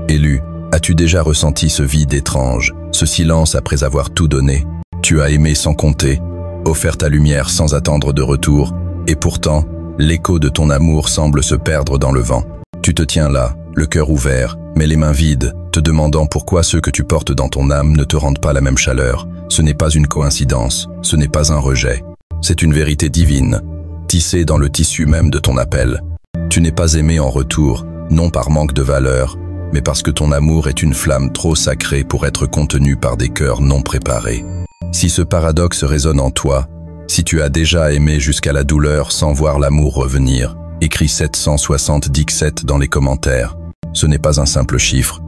Élu, as-tu déjà ressenti ce vide étrange, ce silence après avoir tout donné? Tu as aimé sans compter, offert ta lumière sans attendre de retour, et pourtant, l'écho de ton amour semble se perdre dans le vent. Tu te tiens là, le cœur ouvert, mais les mains vides, te demandant pourquoi ceux que tu portes dans ton âme ne te rendent pas la même chaleur. Ce n'est pas une coïncidence, ce n'est pas un rejet. C'est une vérité divine, tissée dans le tissu même de ton appel. Tu n'es pas aimé en retour, non par manque de valeur, mais parce que ton amour est une flamme trop sacrée pour être contenue par des cœurs non préparés. Si ce paradoxe résonne en toi, si tu as déjà aimé jusqu'à la douleur sans voir l'amour revenir, écris 777 dans les commentaires. Ce n'est pas un simple chiffre,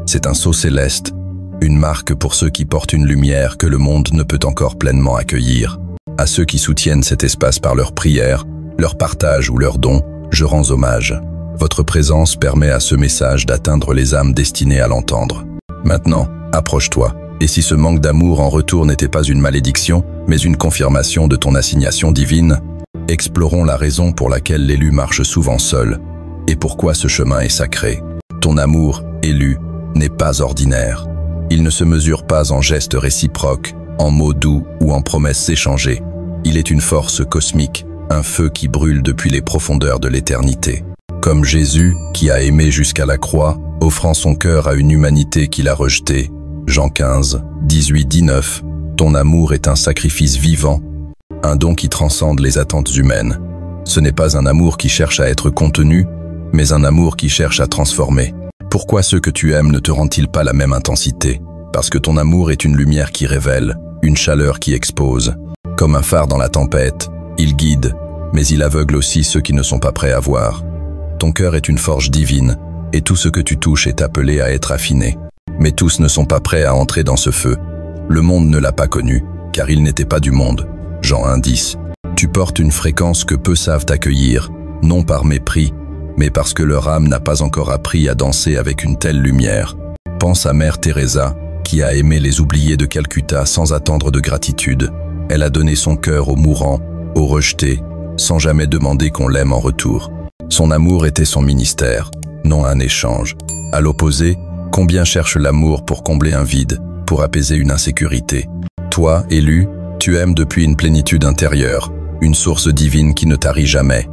c'est un sceau céleste, une marque pour ceux qui portent une lumière que le monde ne peut encore pleinement accueillir. À ceux qui soutiennent cet espace par leurs prières, leur partage ou leurs dons, je rends hommage. Votre présence permet à ce message d'atteindre les âmes destinées à l'entendre. Maintenant, approche-toi. Et si ce manque d'amour en retour n'était pas une malédiction, mais une confirmation de ton assignation divine, explorons la raison pour laquelle l'élu marche souvent seul, et pourquoi ce chemin est sacré. Ton amour, élu, n'est pas ordinaire. Il ne se mesure pas en gestes réciproques, en mots doux ou en promesses échangées. Il est une force cosmique, un feu qui brûle depuis les profondeurs de l'éternité. Comme Jésus, qui a aimé jusqu'à la croix, offrant son cœur à une humanité qu'il a rejetée. Jean 15, 18-19. Ton amour est un sacrifice vivant, un don qui transcende les attentes humaines. Ce n'est pas un amour qui cherche à être contenu, mais un amour qui cherche à transformer. Pourquoi ceux que tu aimes ne te rendent-ils pas la même intensité? Parce que ton amour est une lumière qui révèle, une chaleur qui expose. Comme un phare dans la tempête, il guide, mais il aveugle aussi ceux qui ne sont pas prêts à voir. Ton cœur est une forge divine, et tout ce que tu touches est appelé à être affiné. Mais tous ne sont pas prêts à entrer dans ce feu. Le monde ne l'a pas connu, car il n'était pas du monde. Jean 1,10. Tu portes une fréquence que peu savent accueillir, non par mépris, mais parce que leur âme n'a pas encore appris à danser avec une telle lumière. Pense à Mère Teresa, qui a aimé les oubliés de Calcutta sans attendre de gratitude. Elle a donné son cœur aux mourants, aux rejetés, sans jamais demander qu'on l'aime en retour. Son amour était son ministère, non un échange. À l'opposé, combien cherche l'amour pour combler un vide, pour apaiser une insécurité? Toi, élu, tu aimes depuis une plénitude intérieure, une source divine qui ne tarit jamais.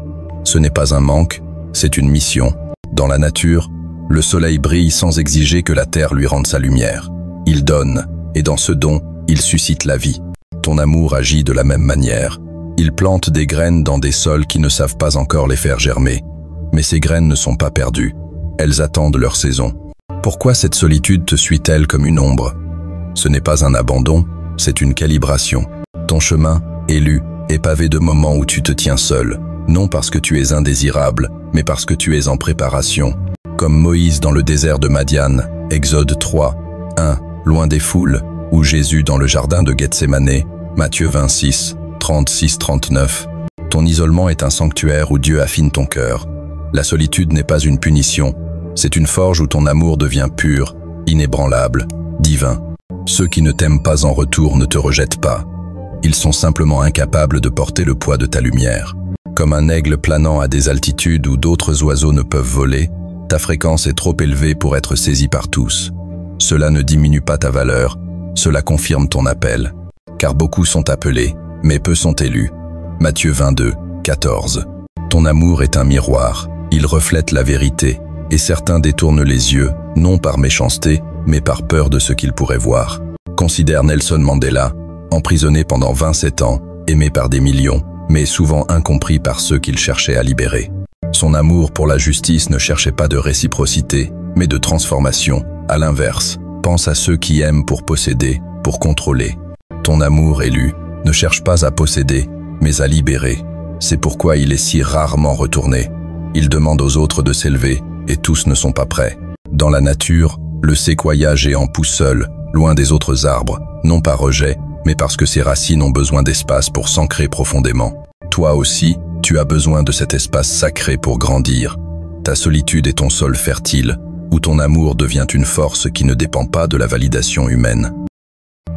Ce n'est pas un manque, c'est une mission. Dans la nature, le soleil brille sans exiger que la terre lui rende sa lumière. Il donne, et dans ce don, il suscite la vie. Ton amour agit de la même manière. Il plante des graines dans des sols qui ne savent pas encore les faire germer. Mais ces graines ne sont pas perdues. Elles attendent leur saison. Pourquoi cette solitude te suit-elle comme une ombre? Ce n'est pas un abandon, c'est une calibration. Ton chemin, élu, est pavé de moments où tu te tiens seul, non parce que tu es indésirable, mais parce que tu es en préparation. Comme Moïse dans le désert de Madian, Exode 3, 1, loin des foules, ou Jésus dans le jardin de Gethsémané, Matthieu 26, 36-39. Ton isolement est un sanctuaire où Dieu affine ton cœur. La solitude n'est pas une punition, c'est une forge où ton amour devient pur, inébranlable, divin. Ceux qui ne t'aiment pas en retour ne te rejettent pas. Ils sont simplement incapables de porter le poids de ta lumière. Comme un aigle planant à des altitudes où d'autres oiseaux ne peuvent voler, ta fréquence est trop élevée pour être saisie par tous. Cela ne diminue pas ta valeur, cela confirme ton appel. Car beaucoup sont appelés, mais peu sont élus. Matthieu 22, 14. Ton amour est un miroir, il reflète la vérité, et certains détournent les yeux, non par méchanceté, mais par peur de ce qu'ils pourraient voir. Considère Nelson Mandela, emprisonné pendant 27 ans, aimé par des millions, mais souvent incompris par ceux qu'il cherchait à libérer. Son amour pour la justice ne cherchait pas de réciprocité, mais de transformation. À l'inverse, pense à ceux qui aiment pour posséder, pour contrôler. Ton amour, élu, ne cherche pas à posséder, mais à libérer. C'est pourquoi il est si rarement retourné. Il demande aux autres de s'élever, et tous ne sont pas prêts. Dans la nature, le séquoia géant pousse seul, loin des autres arbres, non par rejet, mais parce que ses racines ont besoin d'espace pour s'ancrer profondément. Toi aussi, tu as besoin de cet espace sacré pour grandir. Ta solitude est ton sol fertile, où ton amour devient une force qui ne dépend pas de la validation humaine.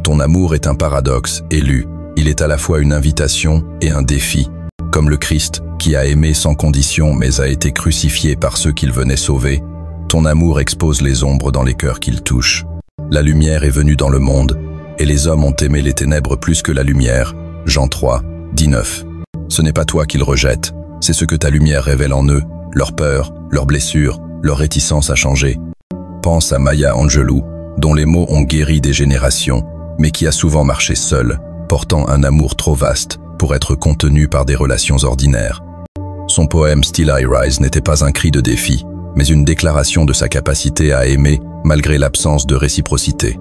Ton amour est un paradoxe, élu. Il est à la fois une invitation et un défi. Comme le Christ, qui a aimé sans condition mais a été crucifié par ceux qu'il venait sauver, Ton amour expose les ombres dans les cœurs qu'il touche. La lumière est venue dans le monde, et les hommes ont aimé les ténèbres plus que la lumière. Jean 3, 19. Ce n'est pas toi qu'ils rejettent, c'est ce que ta lumière révèle en eux, leur peur, leurs blessures, leur réticence à changer. Pense à Maya Angelou, dont les mots ont guéri des générations, mais qui a souvent marché seule, portant un amour trop vaste pour être contenu par des relations ordinaires. Son poème Still I Rise n'était pas un cri de défi, mais une déclaration de sa capacité à aimer malgré l'absence de réciprocité.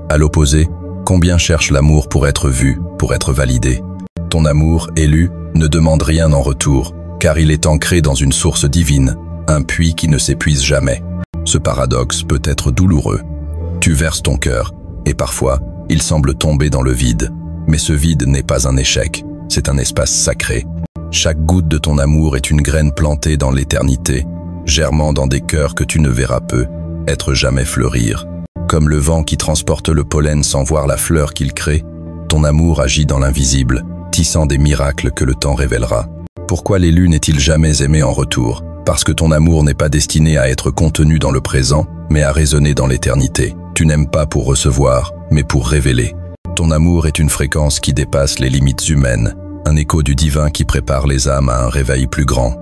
À l'opposé, combien cherche l'amour pour être vu, pour être validé? Ton amour, élu, ne demande rien en retour, car il est ancré dans une source divine, un puits qui ne s'épuise jamais. Ce paradoxe peut être douloureux. Tu verses ton cœur, et parfois, il semble tomber dans le vide. Mais ce vide n'est pas un échec, c'est un espace sacré. Chaque goutte de ton amour est une graine plantée dans l'éternité, germant dans des cœurs que tu ne verras peu, être jamais fleurir. Comme le vent qui transporte le pollen sans voir la fleur qu'il crée, ton amour agit dans l'invisible, tissant des miracles que le temps révélera. Pourquoi l'élu n'est-il jamais aimé en retour? Parce que ton amour n'est pas destiné à être contenu dans le présent, mais à résonner dans l'éternité. Tu n'aimes pas pour recevoir, mais pour révéler. Ton amour est une fréquence qui dépasse les limites humaines, un écho du divin qui prépare les âmes à un réveil plus grand.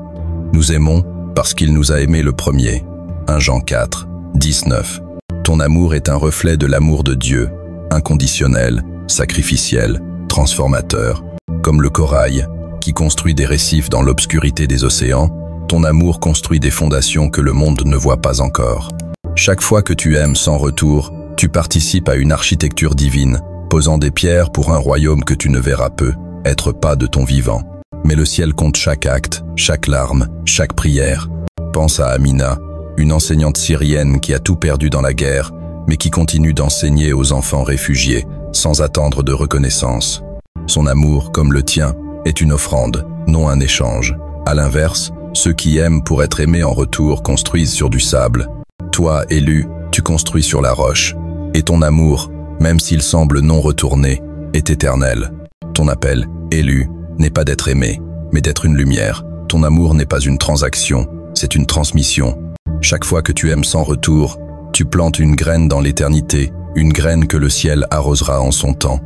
Nous aimons parce qu'il nous a aimés le premier. 1 Jean 4, 19. Ton amour est un reflet de l'amour de Dieu, inconditionnel, sacrificiel, transformateur. Comme le corail, qui construit des récifs dans l'obscurité des océans, ton amour construit des fondations que le monde ne voit pas encore. Chaque fois que tu aimes sans retour, tu participes à une architecture divine, posant des pierres pour un royaume que tu ne verras peu, être pas de ton vivant. Mais le ciel compte chaque acte, chaque larme, chaque prière. Pense à Amina, une enseignante syrienne qui a tout perdu dans la guerre, mais qui continue d'enseigner aux enfants réfugiés, sans attendre de reconnaissance. Son amour, comme le tien, est une offrande, non un échange. À l'inverse, ceux qui aiment pour être aimés en retour construisent sur du sable. Toi, élu, tu construis sur la roche. Et ton amour, même s'il semble non retourné, est éternel. Ton appel, élu, n'est pas d'être aimé, mais d'être une lumière. Ton amour n'est pas une transaction, c'est une transmission. Chaque fois que tu aimes sans retour, tu plantes une graine dans l'éternité, une graine que le ciel arrosera en son temps.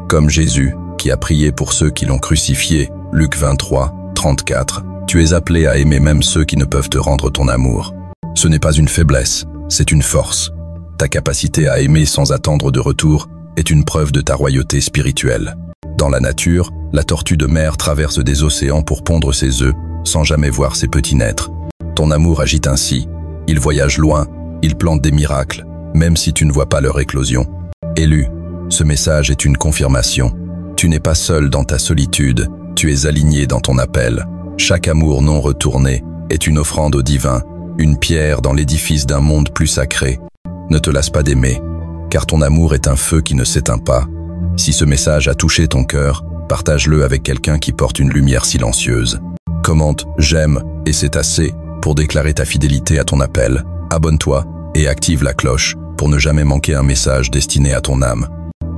Comme Jésus, qui a prié pour ceux qui l'ont crucifié, Luc 23, 34, tu es appelé à aimer même ceux qui ne peuvent te rendre ton amour. Ce n'est pas une faiblesse, c'est une force. Ta capacité à aimer sans attendre de retour est une preuve de ta royauté spirituelle. Dans la nature, la tortue de mer traverse des océans pour pondre ses œufs, sans jamais voir ses petits naître. Ton amour agit ainsi. Il voyage loin, il plante des miracles, même si tu ne vois pas leur éclosion. Élu, ce message est une confirmation. Tu n'es pas seul dans ta solitude, tu es aligné dans ton appel. Chaque amour non retourné est une offrande au divin, une pierre dans l'édifice d'un monde plus sacré. Ne te lasse pas d'aimer, car ton amour est un feu qui ne s'éteint pas. Si ce message a touché ton cœur, partage-le avec quelqu'un qui porte une lumière silencieuse. Commente « J'aime » et c'est assez pour déclarer ta fidélité à ton appel. Abonne-toi et active la cloche pour ne jamais manquer un message destiné à ton âme.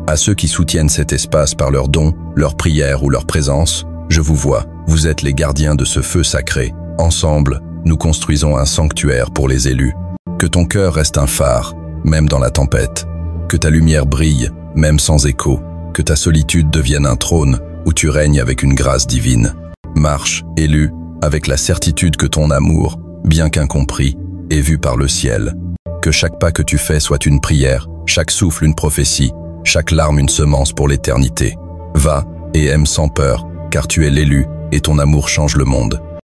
À ceux qui soutiennent cet espace par leurs dons, leurs prières ou leur présence, je vous vois, vous êtes les gardiens de ce feu sacré. Ensemble, nous construisons un sanctuaire pour les élus. Que ton cœur reste un phare, même dans la tempête. Que ta lumière brille, même sans écho. Que ta solitude devienne un trône où tu règnes avec une grâce divine. Marche, élu, avec la certitude que ton amour, bien qu'incompris, est vu par le ciel. Que chaque pas que tu fais soit une prière, chaque souffle une prophétie, chaque larme une semence pour l'éternité. Va et aime sans peur, car tu es l'élu et ton amour change le monde.